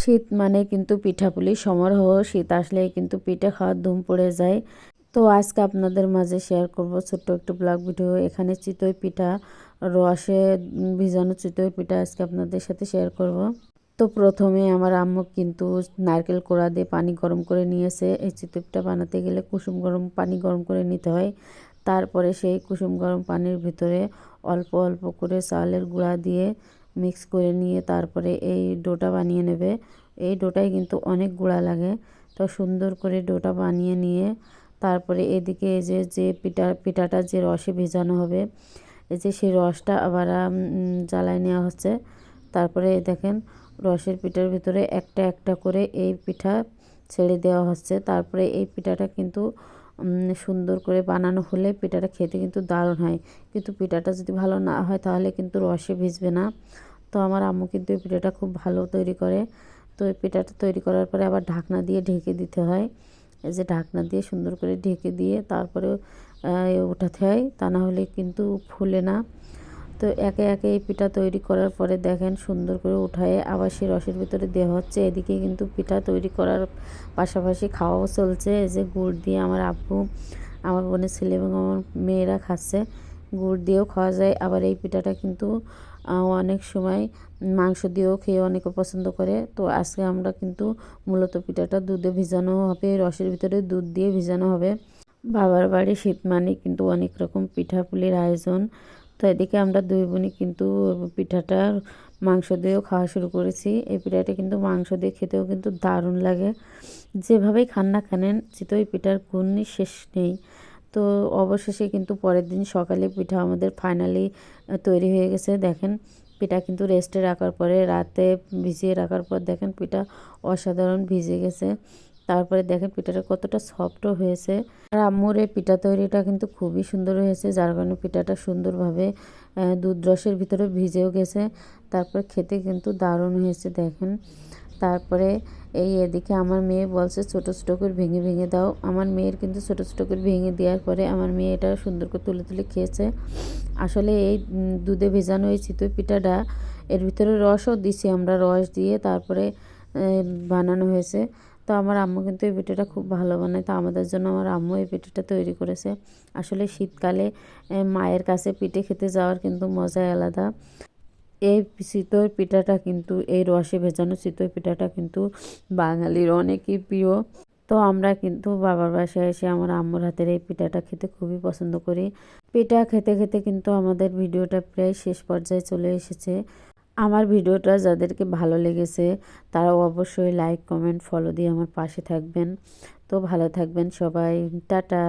শীত মানে কিন্তু পিঠাপুলির সমারোহ। শীত আসলেই কিন্তু পিঠে খাওয়ার ধুম পড়ে যায়। তো আজকে আপনাদের মাঝে শেয়ার করব ছোট্ট একটু ব্লগ ভিডিও। এখানে চিতই পিঠা, রসে ভিজানো চিতই পিঠা আজকে আপনাদের সাথে শেয়ার করব। তো প্রথমে আমার আম্মু কিন্তু নারকেল কোড়া দিয়ে পানি গরম করে নিয়েছে। এই চিতই পিঠা বানাতে গেলে কুসুম গরম পানি গরম করে নিতে হয়। তারপরে সেই কুসুম গরম পানির ভিতরে অল্প অল্প করে চালের গুঁড়া দিয়ে মিক্স করে নিয়ে তারপরে এই ডোটা বানিয়ে নেবে। এই ডোটায় কিন্তু অনেক গুঁড়া লাগে। তো সুন্দর করে ডোটা বানিয়ে নিয়ে তারপরে এদিকে এই যে পিঠাটা যে রসে ভেজানো হবে, এই যে সেই রসটা আবার জ্বালায় নেওয়া হচ্ছে। তারপরে দেখেন রসের পিঠার ভিতরে একটা একটা করে এই পিঠা ছেড়ে দেওয়া হচ্ছে। তারপরে এই পিঠাটা কিন্তু সুন্দর করে বানানো হলে পিঠাটা খেতে কিন্তু দারুণ হয়। কিন্তু পিঠাটা যদি ভালো না হয় তাহলে কিন্তু রসে ভিজবে না। তো আমার আম্মু কিন্তু এই পিঠাটা খুব ভালো তৈরি করে। তো এই পিঠাটা তৈরি করার পরে আবার ঢাকনা দিয়ে ঢেকে দিতে হয়। এই যে ঢাকনা দিয়ে সুন্দর করে ঢেকে দিয়ে তারপরে উঠাতে হয়, তা না হলে কিন্তু ফুলে না। তো একে একে এই পিঠা তৈরি করার পরে দেখেন সুন্দর করে উঠায়ে আবার সেই রসের ভিতরে দেওয়া হচ্ছে। এদিকে কিন্তু পিঠা তৈরি করার পাশাপাশি খাওয়াও চলছে। এই যে গুড় দিয়ে আমার আব্বু, আমার বোনের ছেলে এবং আমার মেয়েরা খাচ্ছে। গুড় দিয়েও খাওয়া যায়। আবার এই পিঠাটা কিন্তু অনেক সময় মাংস দিয়েও খেয়ে অনেকে পছন্দ করে। তো আজকে আমরা কিন্তু মূলত পিঠাটা দুধে ভিজানো হবে, রসের ভিতরে দুধ দিয়ে ভিজানো হবে। বাবার বাড়ি শীত মানে কিন্তু অনেক রকম পিঠাপুলির আয়োজন। তো এদিকে আমরা দুই বোনই কিন্তু পিঠাটা মাংস দিয়েও খাওয়া শুরু করেছি। এই পিঠাটা কিন্তু মাংস দিয়ে খেতেও কিন্তু দারুণ লাগে। যেভাবেই খান না কেনেন চিতই পিঠার গুণই শেষ নেই। তো অবশেষে কিন্তু পরের দিন সকালে পিঠা আমাদের ফাইনালি তৈরি হয়ে গেছে। দেখেন পিঠা কিন্তু রেস্টে রাখার পরে রাতে ভিজিয়ে রাখার পর দেখেন পিঠা অসাধারণ ভিজে গেছে। তারপরে দেখেন পিঠাটা কতটা সফটও হয়েছে। আর আম্মুর এই পিঠা তৈরিটা কিন্তু খুবই সুন্দর হয়েছে, যার কারণে পিঠাটা সুন্দরভাবে দুধ রসের ভিতরে ভিজেও গেছে। তারপর খেতে কিন্তু দারুণ হয়েছে দেখেন। তারপরে এদিকে আমার মেয়ে বলছে ছোটো ছোটো করে ভেঙে ভেঙে দাও। আমার মেয়ের কিন্তু ছোটো ছোটো করে ভেঙে দেওয়ার পরে আমার মেয়ে এটা সুন্দর করে তুলে তুলে খেয়েছে। আসলে এই দুধে ভেজানো এই চিতই পিঠাটা এর ভিতরে রসও দিছি আমরা, রস দিয়ে তারপরে বানানো হয়েছে। তো আমার আম্মু কিন্তু এই পিঠাটা খুব ভালো বানায়। তো আমাদের জন্য আমার আম্মু এই পিঠাটা তৈরি করেছে। আসলে শীতকালে মায়ের কাছে পিঠে খেতে যাওয়ার কিন্তু মজাই আলাদা। এই চিতই পিঠাটা কিন্তু এই রসে ভেজানো চিতই পিঠাটা কিন্তু বাঙালির অনেকই প্রিয়। তো আমরা কিন্তু বাবার বাসায় এসে আমার আম্মুর হাতের এই পিঠাটা খেতে খুবই পছন্দ করি। পিঠা খেতে খেতে কিন্তু আমাদের ভিডিওটা প্রায় শেষ পর্যায়ে চলে এসেছে। আমার ভিডিওটা যাদেরকে ভালো লেগেছে তারাও অবশ্যই লাইক, কমেন্ট, ফলো দিয়ে আমার পাশে থাকবেন। তো ভালো থাকবেন সবাই। টাটা।